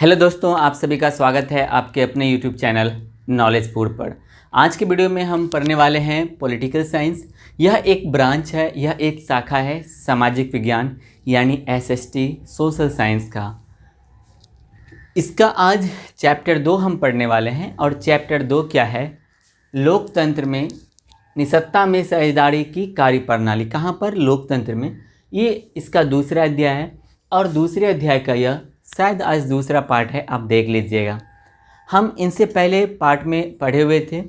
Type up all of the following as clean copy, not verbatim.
Hello दोस्तों, आप सभी का स्वागत है आपके अपने यूट्यूब चैनल नॉलेजपुर पर। आज के वीडियो में हम पढ़ने वाले हैं पॉलिटिकल साइंस। यह एक ब्रांच है, यह एक शाखा है सामाजिक विज्ञान यानी एसएसटी सोशल साइंस का। इसका आज चैप्टर 2 हम पढ़ने वाले हैं और चैप्टर 2 क्या है? लोकतंत्र में निस्सत्ता में साझेदारी की कार्यप्रणाली। कहाँ पर? लोकतंत्र में। ये इसका दूसरा अध्याय है और दूसरे अध्याय का यह शायद आज दूसरा पार्ट है, आप देख लीजिएगा। हम इनसे पहले पार्ट में पढ़े हुए थे।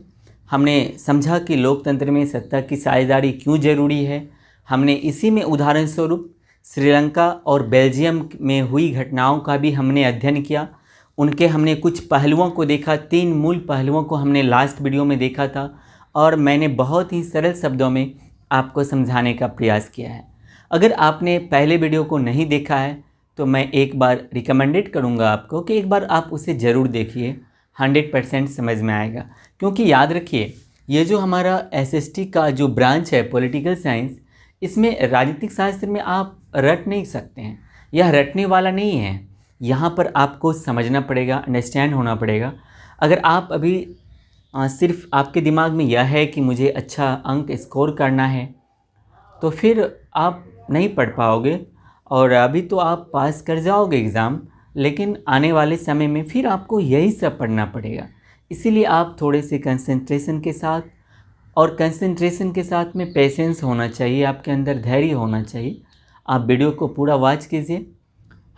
हमने समझा कि लोकतंत्र में सत्ता की साझेदारी क्यों ज़रूरी है। हमने इसी में उदाहरण स्वरूप श्रीलंका और बेल्जियम में हुई घटनाओं का भी हमने अध्ययन किया। उनके हमने कुछ पहलुओं को देखा, 3 मूल पहलुओं को हमने लास्ट वीडियो में देखा था और मैंने बहुत ही सरल शब्दों में आपको समझाने का प्रयास किया है। अगर आपने पहले वीडियो को नहीं देखा है तो मैं एक बार रिकमेंडेड करूंगा आपको कि एक बार आप उसे ज़रूर देखिए, 100% समझ में आएगा। क्योंकि याद रखिए, ये जो हमारा एसएसटी का जो ब्रांच है पॉलिटिकल साइंस, इसमें राजनीतिक शास्त्र में आप रट नहीं सकते हैं। यह रटने वाला नहीं है। यहाँ पर आपको समझना पड़ेगा, अंडरस्टैंड होना पड़ेगा। अगर आप अभी सिर्फ आपके दिमाग में यह है कि मुझे अच्छा अंक स्कोर करना है तो फिर आप नहीं पढ़ पाओगे और अभी तो आप पास कर जाओगे एग्ज़ाम, लेकिन आने वाले समय में फिर आपको यही सब पढ़ना पड़ेगा। इसीलिए आप थोड़े से कंसंट्रेशन के साथ, और कंसंट्रेशन के साथ में पेशेंस होना चाहिए, आपके अंदर धैर्य होना चाहिए। आप वीडियो को पूरा वॉच कीजिए,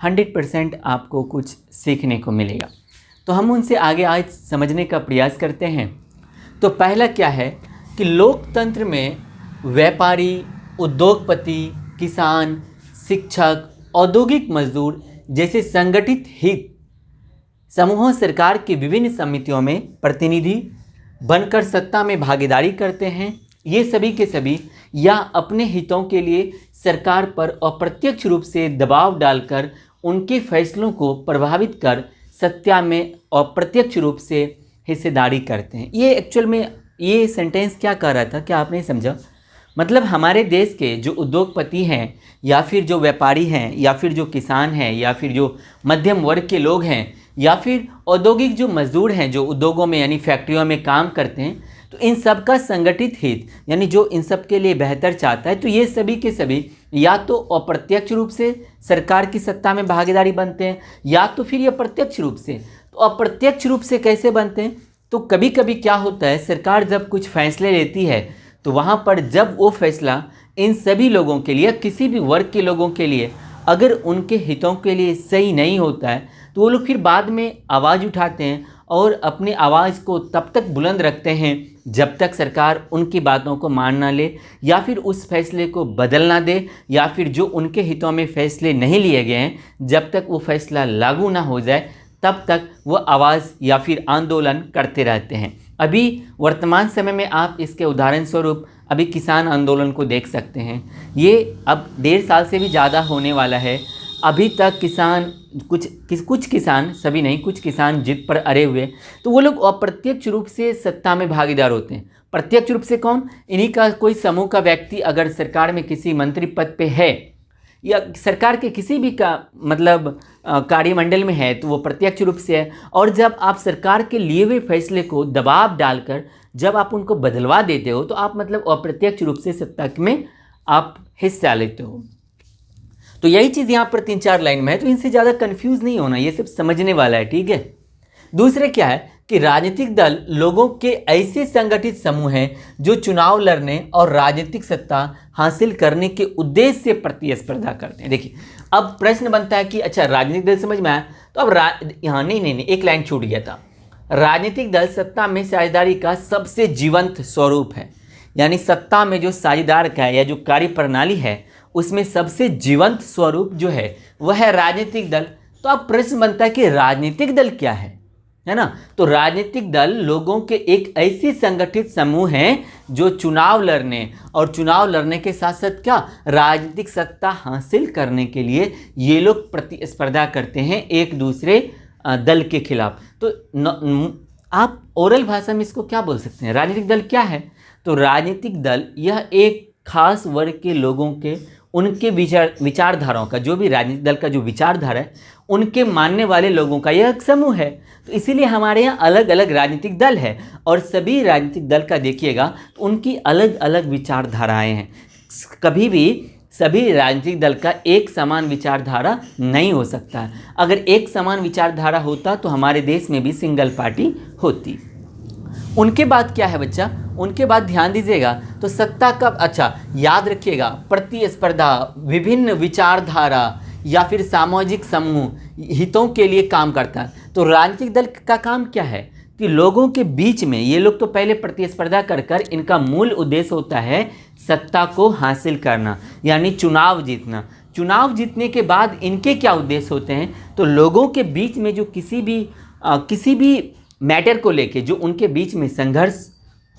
100% आपको कुछ सीखने को मिलेगा। तो हम उनसे आगे आज समझने का प्रयास करते हैं। तो पहला क्या है कि लोकतंत्र में व्यापारी, उद्योगपति, किसान, शिक्षक, औद्योगिक मजदूर जैसे संगठित हित समूहों सरकार की विभिन्न समितियों में प्रतिनिधि बनकर सत्ता में भागीदारी करते हैं। ये सभी के सभी या अपने हितों के लिए सरकार पर अप्रत्यक्ष रूप से दबाव डालकर उनके फैसलों को प्रभावित कर सत्ता में अप्रत्यक्ष रूप से हिस्सेदारी करते हैं। ये एक्चुअल में ये सेंटेंस क्या कह रहा था, क्या आपने समझा? मतलब हमारे देश के जो उद्योगपति हैं या फिर जो व्यापारी हैं या फिर जो किसान हैं या फिर जो मध्यम वर्ग के लोग हैं या फिर औद्योगिक जो मजदूर हैं जो उद्योगों में यानी फैक्ट्रियों में काम करते हैं, तो इन सब का संगठित हित यानी जो इन सब के लिए बेहतर चाहता है, तो ये सभी के सभी या तो अप्रत्यक्ष रूप से सरकार की सत्ता में भागीदारी बनते हैं या तो फिर ये प्रत्यक्ष रूप से। तो अप्रत्यक्ष रूप से कैसे बनते हैं? तो कभी कभी क्या होता है, सरकार जब कुछ फैसले लेती है तो वहाँ पर जब वो फैसला इन सभी लोगों के लिए, किसी भी वर्ग के लोगों के लिए अगर उनके हितों के लिए सही नहीं होता है तो वो लोग फिर बाद में आवाज़ उठाते हैं और अपनी आवाज़ को तब तक बुलंद रखते हैं जब तक सरकार उनकी बातों को मान ना ले या फिर उस फैसले को बदल ना दे, या फिर जो उनके हितों में फैसले नहीं लिए गए हैं जब तक वो फैसला लागू ना हो जाए तब तक वो आवाज़ या फिर आंदोलन करते रहते हैं। अभी वर्तमान समय में आप इसके उदाहरण स्वरूप अभी किसान आंदोलन को देख सकते हैं। ये अब 1.5 साल से भी ज़्यादा होने वाला है। अभी तक किसान कुछ किसान, सभी नहीं, कुछ किसान जिद पर अड़े हुए, तो वो लोग अप्रत्यक्ष रूप से सत्ता में भागीदार होते हैं। प्रत्यक्ष रूप से कौन? इन्हीं का कोई समूह का व्यक्ति अगर सरकार में किसी मंत्री पद पे है या सरकार के किसी भी का मतलब कार्यमंडल में है तो वो प्रत्यक्ष रूप से है। और जब आप सरकार के लिए हुए फैसले को दबाव डालकर जब आप उनको बदलवा देते हो तो आप मतलब अप्रत्यक्ष रूप से सत्ता में आप हिस्सा लेते हो। तो यही चीज़ यहाँ पर 3-4 लाइन में है, तो इनसे ज़्यादा कंफ्यूज नहीं होना, ये सब समझने वाला है, ठीक है। दूसरे क्या है कि राजनीतिक दल लोगों के ऐसे संगठित समूह हैं जो चुनाव लड़ने और राजनीतिक सत्ता हासिल करने के उद्देश्य से प्रतिस्पर्धा करते हैं। देखिए, अब प्रश्न बनता है कि अच्छा राजनीतिक दल समझ में आया, तो अब यहाँ नहीं, एक लाइन छूट गया था। राजनीतिक दल सत्ता में साझेदारी का सबसे जीवंत स्वरूप है, यानी सत्ता में जो साझेदार का है या जो कार्यप्रणाली है उसमें सबसे जीवंत स्वरूप जो है वह है राजनीतिक दल। तो अब प्रश्न बनता है कि राजनीतिक दल क्या है ना? तो राजनीतिक दल लोगों के एक ऐसे संगठित समूह हैं जो चुनाव लड़ने और चुनाव लड़ने के साथ साथ क्या राजनीतिक सत्ता हासिल करने के लिए ये लोग प्रतिस्पर्धा करते हैं एक दूसरे दल के खिलाफ। तो आप ओरल भाषा में इसको क्या बोल सकते हैं? राजनीतिक दल क्या है? तो राजनीतिक दल यह एक खास वर्ग के लोगों के उनके विचारधाराओं का, जो भी राजनीतिक दल का जो विचारधारा है उनके मानने वाले लोगों का यह एक समूह है। तो इसीलिए हमारे यहाँ अलग अलग राजनीतिक दल है और सभी राजनीतिक दल का देखिएगा तो उनकी अलग अलग विचारधाराएं हैं। कभी भी सभी राजनीतिक दल का एक समान विचारधारा नहीं हो सकता है। अगर एक समान विचारधारा होता तो हमारे देश में भी सिंगल पार्टी होती। उनके बाद क्या है बच्चा, उनके बाद ध्यान दीजिएगा तो सत्ता का, अच्छा याद रखिएगा, प्रतिस्पर्धा, विभिन्न विचारधारा या फिर सामाजिक समूह हितों के लिए काम करता है। तो राजनीतिक दल का काम क्या है कि लोगों के बीच में ये लोग तो पहले प्रतिस्पर्धा कर कर इनका मूल उद्देश्य होता है सत्ता को हासिल करना, यानी चुनाव जीतना। चुनाव जीतने के बाद इनके क्या उद्देश्य होते हैं, तो लोगों के बीच में जो किसी भी मैटर को लेके जो उनके बीच में संघर्ष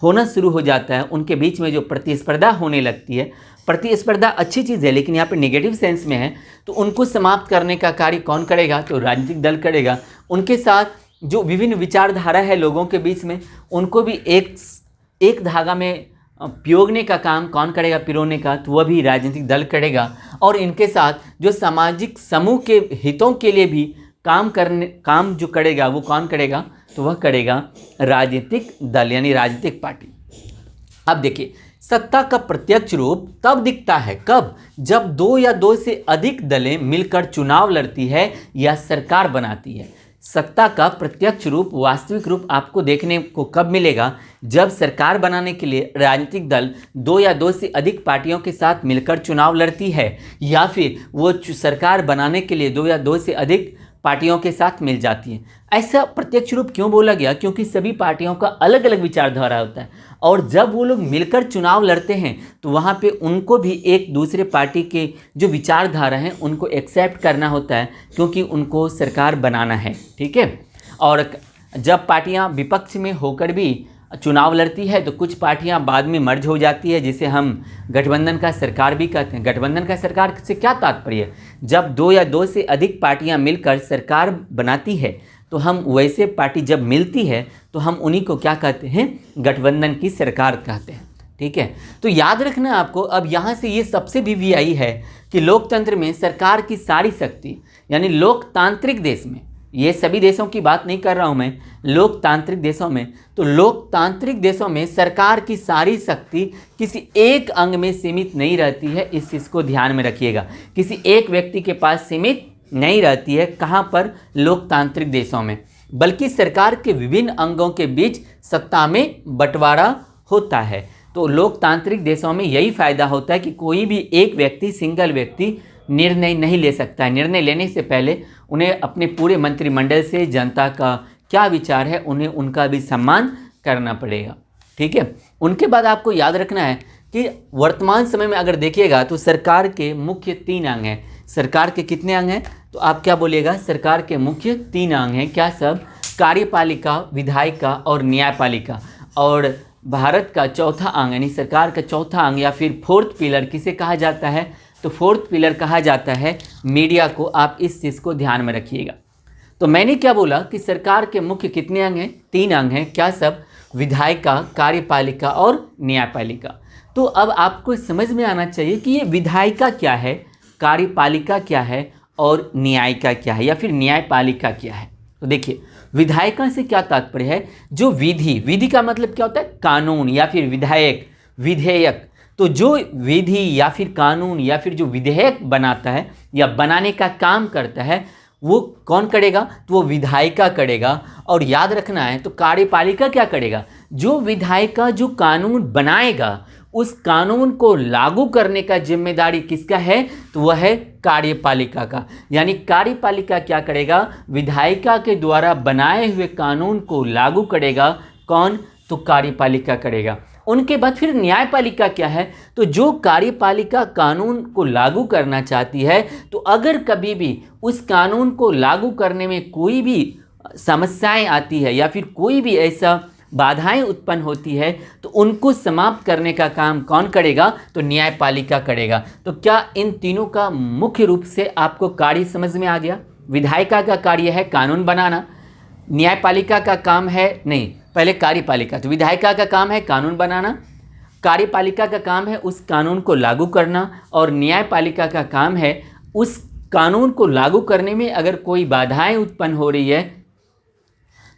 होना शुरू हो जाता है, उनके बीच में जो प्रतिस्पर्धा होने लगती है, प्रतिस्पर्धा अच्छी चीज़ है लेकिन यहाँ पे नेगेटिव सेंस में है, तो उनको समाप्त करने का कार्य कौन करेगा, तो राजनीतिक दल करेगा। उनके साथ जो विभिन्न विचारधारा है लोगों के बीच में, उनको भी एक धागा में पिरोने का काम कौन करेगा, पिरोने का, तो वह भी राजनीतिक दल करेगा। और इनके साथ जो सामाजिक समूह के हितों के लिए भी काम जो करेगा वो कौन करेगा, तो वह करेगा राजनीतिक दल यानी राजनीतिक पार्टी। अब देखिए, सत्ता का प्रत्यक्ष रूप तब दिखता है कब, जब दो या दो से अधिक दलें मिलकर चुनाव लड़ती है या सरकार बनाती है। सत्ता का प्रत्यक्ष रूप, वास्तविक रूप आपको देखने को कब मिलेगा, जब सरकार बनाने के लिए राजनीतिक दल दो या दो से अधिक पार्टियों के साथ मिलकर चुनाव लड़ती है, या फिर वो सरकार बनाने के लिए दो या दो से अधिक पार्टियों के साथ मिल जाती है। ऐसा प्रत्यक्ष रूप क्यों बोला गया, क्योंकि सभी पार्टियों का अलग अलग विचारधारा होता है और जब वो लोग मिलकर चुनाव लड़ते हैं तो वहाँ पे उनको भी एक दूसरे पार्टी के जो विचारधारा हैं उनको एक्सेप्ट करना होता है, क्योंकि उनको सरकार बनाना है, ठीक है। और जब पार्टियाँ विपक्ष में होकर भी चुनाव लड़ती है तो कुछ पार्टियां बाद में मर्ज हो जाती है, जिसे हम गठबंधन का सरकार भी कहते हैं। गठबंधन का सरकार से क्या तात्पर्य है, जब दो या दो से अधिक पार्टियां मिलकर सरकार बनाती है तो हम वैसे पार्टी जब मिलती है तो हम उन्हीं को क्या कहते हैं, गठबंधन की सरकार कहते हैं, ठीक है। तो याद रखना आपको, अब यहाँ से ये सबसे वीवीआई है कि लोकतंत्र में सरकार की सारी शक्ति, यानी लोकतांत्रिक देश में, ये सभी देशों की बात नहीं कर रहा हूँ मैं, लोकतांत्रिक देशों में, तो लोकतांत्रिक देशों में सरकार की सारी शक्ति किसी एक अंग में सीमित नहीं रहती है। इस चीज़ को ध्यान में रखिएगा, किसी एक व्यक्ति के पास सीमित नहीं रहती है। कहाँ पर, लोकतांत्रिक देशों में, बल्कि सरकार के विभिन्न अंगों के बीच सत्ता में बंटवारा होता है। तो लोकतांत्रिक देशों में यही फायदा होता है कि कोई भी एक व्यक्ति, सिंगल व्यक्ति निर्णय नहीं ले सकता है। निर्णय लेने से पहले उन्हें अपने पूरे मंत्रिमंडल से जनता का क्या विचार है, उन्हें उनका भी सम्मान करना पड़ेगा, ठीक है। उनके बाद आपको याद रखना है कि वर्तमान समय में अगर देखिएगा तो सरकार के मुख्य 3 अंग हैं। सरकार के कितने अंग हैं, तो आप क्या बोलिएगा, सरकार के मुख्य 3 अंग हैं। क्या सब, कार्यपालिका, विधायिका और न्यायपालिका। और भारत का चौथा अंग यानी सरकार का चौथा अंग या फिर 4th पिलर किसे कहा जाता है, तो 4th पिलर कहा जाता है मीडिया को। आप इस चीज़ को ध्यान में रखिएगा। तो मैंने क्या बोला कि सरकार के मुख्य कितने अंग हैं, 3 अंग हैं। क्या सब, विधायिका, कार्यपालिका और न्यायपालिका। तो अब आपको समझ में आना चाहिए कि ये विधायिका क्या है, कार्यपालिका क्या है और न्यायिका क्या है या फिर न्यायपालिका क्या है। तो देखिए, विधायिका से क्या तात्पर्य है, जो विधि का मतलब क्या होता है, कानून या फिर विधेयक। तो जो विधि या फिर कानून या फिर जो विधेयक बनाता है या बनाने का काम करता है वो कौन करेगा, तो वो विधायिका करेगा। और याद रखना है, तो कार्यपालिका क्या करेगा, जो विधायिका जो कानून बनाएगा उस कानून को लागू करने का जिम्मेदारी किसका है, तो वह है कार्यपालिका का। यानी कार्यपालिका क्या करेगा, विधायिका के द्वारा बनाए हुए कानून को लागू करेगा। कौन, तो कार्यपालिका करेगा। उनके बाद फिर न्यायपालिका क्या है, तो जो कार्यपालिका कानून को लागू करना चाहती है, तो अगर कभी भी उस कानून को लागू करने में कोई भी समस्याएं आती है या फिर कोई भी ऐसा बाधाएं उत्पन्न होती है तो उनको समाप्त करने का काम कौन करेगा, तो न्यायपालिका करेगा। तो क्या इन तीनों का मुख्य रूप से आपको कार्य समझ में आ गया। विधायिका का कार्य है कानून बनाना, न्यायपालिका का काम है, नहीं पहले कार्यपालिका, तो विधायिका का काम है कानून बनाना, कार्यपालिका का काम है उस कानून को लागू करना, और न्यायपालिका का काम है उस कानून को लागू करने में अगर कोई बाधाएं उत्पन्न हो रही है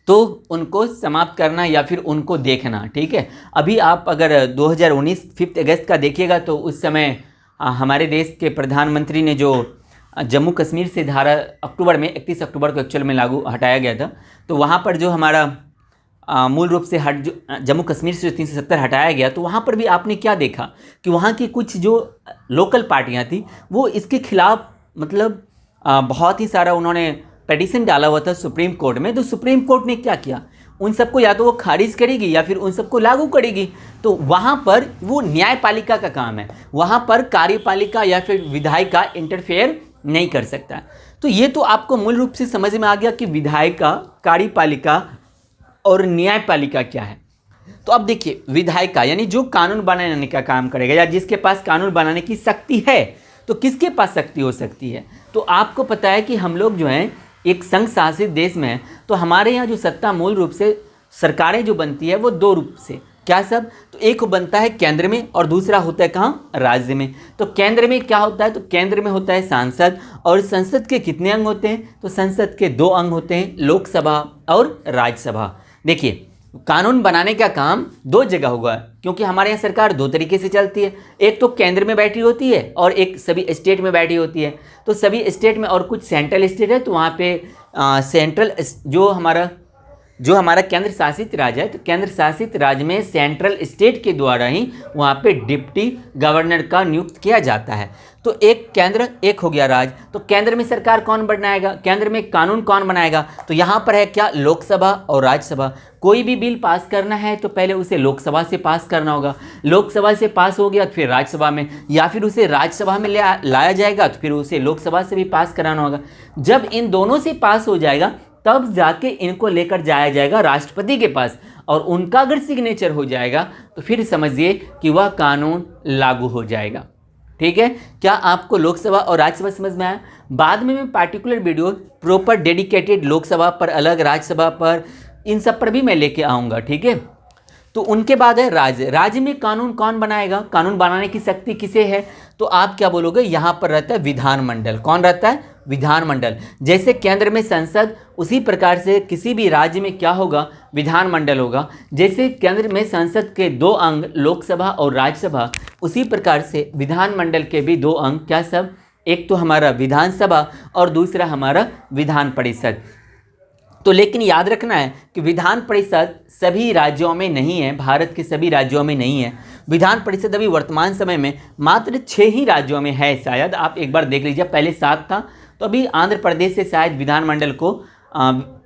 तो उनको समाप्त करना या फिर उनको देखना। ठीक है, अभी आप अगर 2019 5 अगस्त का देखिएगा तो उस समय हमारे देश के प्रधानमंत्री ने जो जम्मू कश्मीर से धारा अक्टूबर में 31 अक्टूबर को एक्चुअल में हटाया गया था, तो वहाँ पर जो हमारा मूल रूप से जम्मू कश्मीर से जो 370 हटाया गया, तो वहाँ पर भी आपने क्या देखा कि वहाँ की कुछ जो लोकल पार्टियाँ थी वो इसके खिलाफ मतलब बहुत ही सारा उन्होंने पिटीशन डाला हुआ था सुप्रीम कोर्ट में। तो सुप्रीम कोर्ट ने क्या किया, उन सबको या तो वो खारिज करेगी या फिर उन सबको लागू करेगी। तो वहाँ पर वो न्यायपालिका का काम है, वहाँ पर कार्यपालिका या फिर विधायिका इंटरफेयर नहीं कर सकता। तो ये तो आपको मूल रूप से समझ में आ गया कि विधायिका, कार्यपालिका और न्यायपालिका क्या है। तो अब देखिए, विधायिका यानी जो कानून बनाने का काम करेगा या जिसके पास कानून बनाने की शक्ति है, तो किसके पास शक्ति हो सकती है। तो आपको पता है कि हम लोग जो हैं एक संघ शासित देश में है, तो हमारे यहाँ जो सत्ता मूल रूप से सरकारें जो बनती है वो दो रूप से, क्या सब, तो एक बनता है केंद्र में और दूसरा होता है कहाँ, राज्य में। तो केंद्र में क्या होता है, तो केंद्र में होता है सांसद, और संसद के कितने अंग होते हैं, तो संसद के 2 अंग होते हैं, लोकसभा और राज्यसभा। देखिए, कानून बनाने का काम 2 जगह होगा, क्योंकि हमारे यहाँ सरकार 2 तरीके से चलती है, एक तो केंद्र में बैठी होती है और एक सभी स्टेट में बैठी होती है। तो सभी स्टेट में और कुछ सेंट्रल स्टेट है, तो वहाँ पे सेंट्रल जो हमारा केंद्र शासित राज्य है, तो केंद्र शासित राज्य में सेंट्रल स्टेट के द्वारा ही वहाँ पे डिप्टी गवर्नर का नियुक्त किया जाता है। तो एक केंद्र, एक हो गया राज्य। तो केंद्र में सरकार कौन बनाएगा, केंद्र में कानून कौन बनाएगा, तो यहाँ पर है क्या, लोकसभा और राज्यसभा। कोई भी बिल पास करना है तो पहले उसे लोकसभा से पास करना होगा, लोकसभा से पास हो गया तो फिर राज्यसभा में, या फिर उसे राज्यसभा में लाया जाएगा तो फिर उसे लोकसभा से भी पास कराना होगा। जब इन दोनों से पास हो जाएगा तब जाके इनको लेकर जाया जाएगा राष्ट्रपति के पास, और उनका अगर सिग्नेचर हो जाएगा तो फिर समझिए कि वह कानून लागू हो जाएगा। ठीक है, क्या आपको लोकसभा और राज्यसभा समझ में आया। बाद में मैं particular video proper dedicated Lok Sabha पर अलग, राज्यसभा पर, इन सब पर भी मैं लेके आऊँगा। ठीक है, तो उनके बाद है राज्य। राज्य में कानून कौन बनाएगा, कानून बनाने की शक्ति किसे है, तो आप क्या बोलोगे, यहाँ पर रहता है विधानमंडल। कौन रहता है, विधानमंडल। जैसे केंद्र में संसद, उसी प्रकार से किसी भी राज्य में क्या होगा, विधानमंडल होगा। जैसे केंद्र में संसद के 2 अंग लोकसभा और राज्यसभा, उसी प्रकार से विधानमंडल के भी 2 अंग, क्या सब, एक तो हमारा विधानसभा और दूसरा हमारा विधान परिषद। तो लेकिन याद रखना है कि विधान परिषद सभी राज्यों में नहीं है, भारत के सभी राज्यों में नहीं है। विधान परिषद अभी वर्तमान समय में मात्र 6 ही राज्यों में है शायद, आप एक बार देख लीजिए, पहले 7 था, तो अभी आंध्र प्रदेश से शायद विधानमंडल को,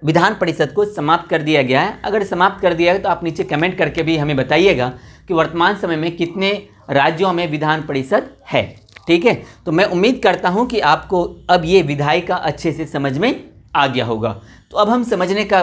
विधान परिषद को समाप्त कर दिया गया है। अगर समाप्त कर दिया है तो आप नीचे कमेंट करके भी हमें बताइएगा कि वर्तमान समय में कितने राज्यों में विधान परिषद है। ठीक है, तो मैं उम्मीद करता हूँ कि आपको अब ये विधायिका अच्छे से समझ में आ गया होगा। तो अब हम समझने का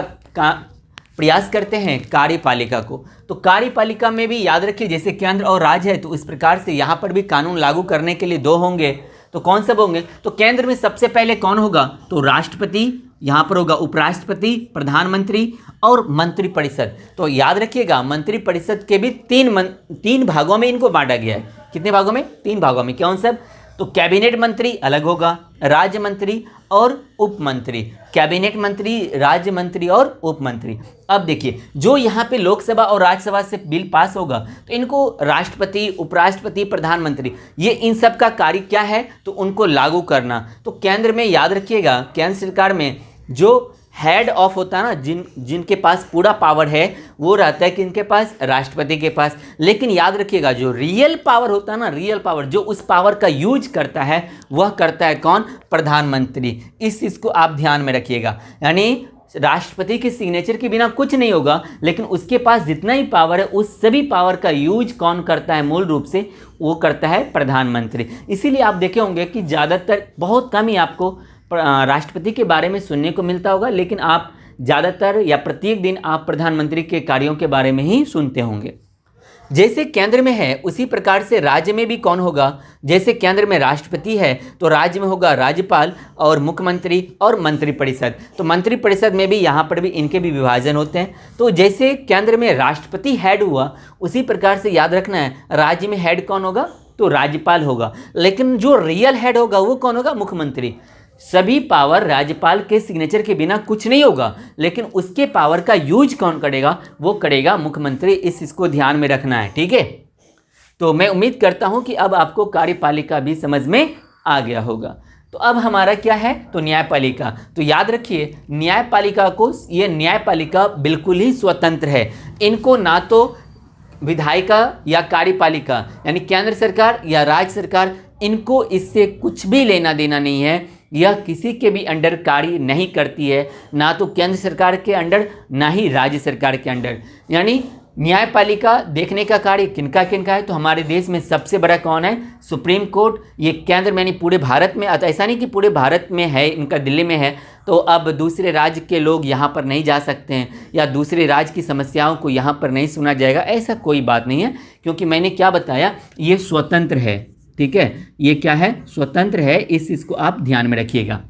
प्रयास करते हैं कार्यपालिका को। तो कार्यपालिका में भी याद रखिए, जैसे केंद्र और राज्य है, तो इस प्रकार से यहाँ पर भी कानून लागू करने के लिए 2 होंगे। तो कौन सब होंगे, तो केंद्र में सबसे पहले कौन होगा, तो राष्ट्रपति, यहाँ पर होगा उपराष्ट्रपति, प्रधानमंत्री और मंत्रिपरिषद। तो याद रखिएगा, मंत्रिपरिषद के भी 3 भागों में इनको बांटा गया है। कितने भागों में, 3 भागों में। कौन सब, तो कैबिनेट मंत्री अलग होगा, राज्य मंत्री और उप मंत्री। कैबिनेट मंत्री, राज्य मंत्री और उप मंत्री। अब देखिए, जो यहाँ पे लोकसभा और राज्यसभा से बिल पास होगा तो इनको राष्ट्रपति, उपराष्ट्रपति, प्रधानमंत्री, ये इन सब का कार्य क्या है, तो उनको लागू करना। तो केंद्र में याद रखिएगा, केंद्र सरकार में जो हेड ऑफ होता है ना, जिनके पास पूरा पावर है, वो रहता है किनके पास, राष्ट्रपति के पास। लेकिन याद रखिएगा, जो रियल पावर होता है ना, रियल पावर, जो उस पावर का यूज करता है, वह करता है कौन, प्रधानमंत्री। इस चीज़ को आप ध्यान में रखिएगा। यानी राष्ट्रपति के सिग्नेचर के बिना कुछ नहीं होगा, लेकिन उसके पास जितना ही पावर है, उस सभी पावर का यूज कौन करता है, मूल रूप से वो करता है प्रधानमंत्री। इसीलिए आप देखे होंगे कि ज़्यादातर, बहुत कम ही आपको राष्ट्रपति के बारे में सुनने को मिलता होगा, लेकिन आप ज़्यादातर या प्रत्येक दिन आप प्रधानमंत्री के कार्यों के बारे में ही सुनते होंगे। जैसे केंद्र में है उसी प्रकार से राज्य में भी कौन होगा, जैसे केंद्र में राष्ट्रपति है तो राज्य में होगा राज्यपाल और मुख्यमंत्री और मंत्रिपरिषद। तो मंत्रिपरिषद में भी यहाँ पर भी इनके भी विभाजन होते हैं। तो जैसे केंद्र में राष्ट्रपति हेड हुआ उसी प्रकार से याद रखना है राज्य में हेड कौन होगा, तो राज्यपाल होगा, लेकिन जो रियल हेड होगा वो कौन होगा, मुख्यमंत्री। सभी पावर राज्यपाल के सिग्नेचर के बिना कुछ नहीं होगा, लेकिन उसके पावर का यूज कौन करेगा, वो करेगा मुख्यमंत्री। इसको ध्यान में रखना है, ठीक है। तो मैं उम्मीद करता हूं कि अब आपको कार्यपालिका भी समझ में आ गया होगा। तो अब हमारा क्या है, तो न्यायपालिका। तो याद रखिए न्यायपालिका को, ये न्यायपालिका बिल्कुल ही स्वतंत्र है। इनको ना तो विधायिका या कार्यपालिका यानी केंद्र सरकार या राज्य सरकार, इनको इससे कुछ भी लेना देना नहीं है। यह किसी के भी अंडर कार्य नहीं करती है, ना तो केंद्र सरकार के अंडर ना ही राज्य सरकार के अंडर। यानी न्यायपालिका देखने का कार्य किनका किनका है, तो हमारे देश में सबसे बड़ा कौन है, सुप्रीम कोर्ट। ये केंद्र में नहीं पूरे भारत में, ऐसा नहीं कि पूरे भारत में है, इनका दिल्ली में है तो अब दूसरे राज्य के लोग यहाँ पर नहीं जा सकते हैं या दूसरे राज्य की समस्याओं को यहाँ पर नहीं सुना जाएगा, ऐसा कोई बात नहीं है। क्योंकि मैंने क्या बताया, ये स्वतंत्र है, ठीक है, ये क्या है, स्वतंत्र है। इसको आप ध्यान में रखिएगा।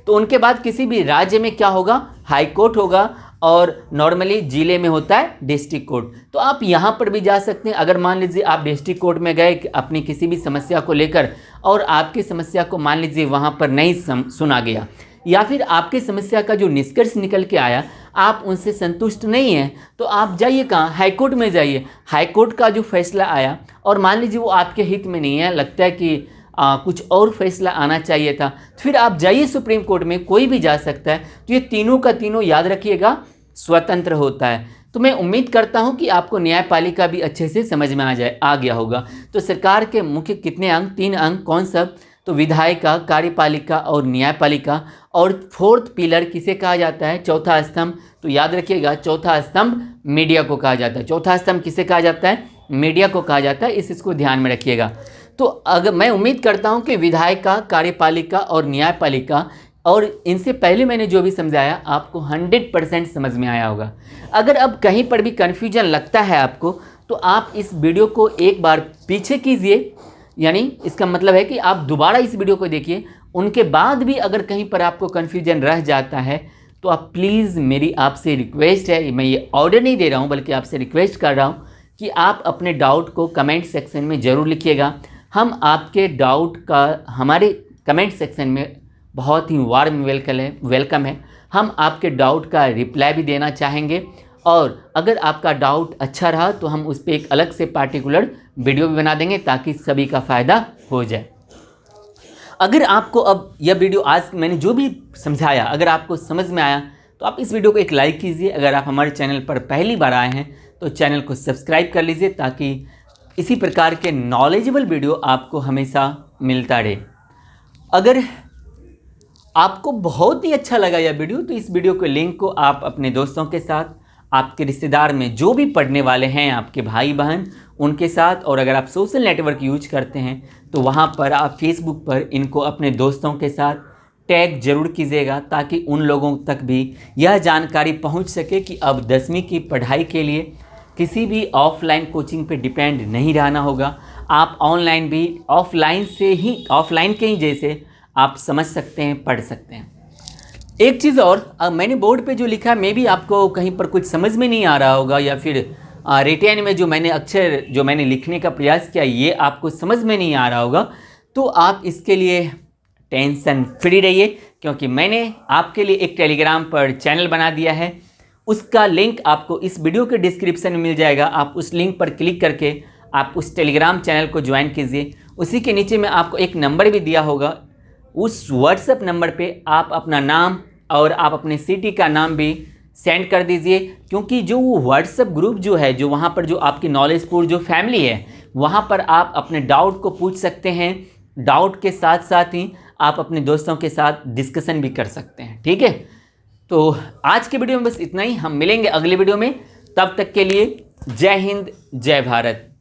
तो उनके बाद किसी भी राज्य में क्या होगा, हाई कोर्ट होगा, और नॉर्मली जिले में होता है डिस्ट्रिक्ट कोर्ट। तो आप यहाँ पर भी जा सकते हैं। अगर मान लीजिए आप डिस्ट्रिक्ट कोर्ट में गए अपनी किसी भी समस्या को लेकर और आपकी समस्या को मान लीजिए वहाँ पर नहीं सुना गया, या फिर आपकी समस्या का जो निष्कर्ष निकल के आया आप उनसे संतुष्ट नहीं हैं, तो आप जाइए कहाँ, हाईकोर्ट में जाइए। हाईकोर्ट का जो फैसला आया और मान लीजिए वो आपके हित में नहीं है, लगता है कि कुछ और फैसला आना चाहिए था, तो फिर आप जाइए सुप्रीम कोर्ट में, कोई भी जा सकता है। तो ये तीनों का तीनों याद रखिएगा स्वतंत्र होता है। तो मैं उम्मीद करता हूं कि आपको न्यायपालिका भी अच्छे से समझ में आ गया होगा। तो सरकार के मुख्य कितने अंग, 3 अंग, कौन सब, तो विधायिका, कार्यपालिका और न्यायपालिका। और 4th पिलर किसे कहा जाता है, चौथा स्तंभ। तो याद रखिएगा चौथा स्तंभ मीडिया को कहा जाता है। चौथा स्तंभ किसे कहा जाता है, मीडिया को कहा जाता है। इसको ध्यान में रखिएगा। तो अगर मैं उम्मीद करता हूं कि विधायिका, कार्यपालिका और न्यायपालिका और इनसे पहले मैंने जो भी समझाया आपको 100% समझ में आया होगा। अगर अब कहीं पर भी कन्फ्यूजन लगता है आपको, तो आप इस वीडियो को एक बार पीछे कीजिए, यानी इसका मतलब है कि आप दोबारा इस वीडियो को देखिए। उनके बाद भी अगर कहीं पर आपको कन्फ्यूजन रह जाता है तो आप प्लीज़, मेरी आपसे रिक्वेस्ट है, मैं ये ऑर्डर नहीं दे रहा हूँ बल्कि आपसे रिक्वेस्ट कर रहा हूँ कि आप अपने डाउट को कमेंट सेक्शन में ज़रूर लिखिएगा। हम आपके डाउट का हमारे कमेंट सेक्शन में बहुत ही वार्म वेलकम है। हम आपके डाउट का रिप्लाई भी देना चाहेंगे, और अगर आपका डाउट अच्छा रहा तो हम उस पर एक अलग से पार्टिकुलर वीडियो भी बना देंगे ताकि सभी का फ़ायदा हो जाए। अगर आपको अब यह वीडियो आज मैंने जो भी समझाया अगर आपको समझ में आया तो आप इस वीडियो को एक लाइक कीजिए। अगर आप हमारे चैनल पर पहली बार आए हैं तो चैनल को सब्सक्राइब कर लीजिए ताकि इसी प्रकार के नॉलेजेबल वीडियो आपको हमेशा मिलता रहे। अगर आपको बहुत ही अच्छा लगा यह वीडियो तो इस वीडियो के लिंक को आप अपने दोस्तों के साथ, आपके रिश्तेदार में जो भी पढ़ने वाले हैं, आपके भाई बहन, उनके साथ, और अगर आप सोशल नेटवर्क यूज करते हैं तो वहाँ पर आप फेसबुक पर इनको अपने दोस्तों के साथ टैग जरूर कीजिएगा ताकि उन लोगों तक भी यह जानकारी पहुँच सके कि अब 10वीं की पढ़ाई के लिए किसी भी ऑफलाइन कोचिंग पे डिपेंड नहीं रहना होगा। आप ऑनलाइन भी ऑफलाइन के ही जैसे आप समझ सकते हैं, पढ़ सकते हैं। एक चीज़ और, मैंने बोर्ड पे जो लिखा है मे भी आपको कहीं पर कुछ समझ में नहीं आ रहा होगा, या फिर रिटेन में जो मैंने अक्षर जो मैंने लिखने का प्रयास किया ये आपको समझ में नहीं आ रहा होगा, तो आप इसके लिए टेंशन फ्री रहिए, क्योंकि मैंने आपके लिए एक टेलीग्राम पर चैनल बना दिया है। उसका लिंक आपको इस वीडियो के डिस्क्रिप्शन में मिल जाएगा। आप उस लिंक पर क्लिक करके आप उस टेलीग्राम चैनल को ज्वाइन कीजिए। उसी के नीचे में आपको एक नंबर भी दिया होगा, उस व्हाट्सएप नंबर पे आप अपना नाम और आप अपने सिटी का नाम भी सेंड कर दीजिए, क्योंकि जो वो व्हाट्सएप ग्रुप जो है, जो वहाँ पर जो आपकी नॉलेजपुर जो फैमिली है, वहाँ पर आप अपने डाउट को पूछ सकते हैं। डाउट के साथ साथ ही आप अपने दोस्तों के साथ डिस्कशन भी कर सकते हैं, ठीक है। तो आज के वीडियो में बस इतना ही। हम मिलेंगे अगले वीडियो में, तब तक के लिए जय हिंद, जय भारत।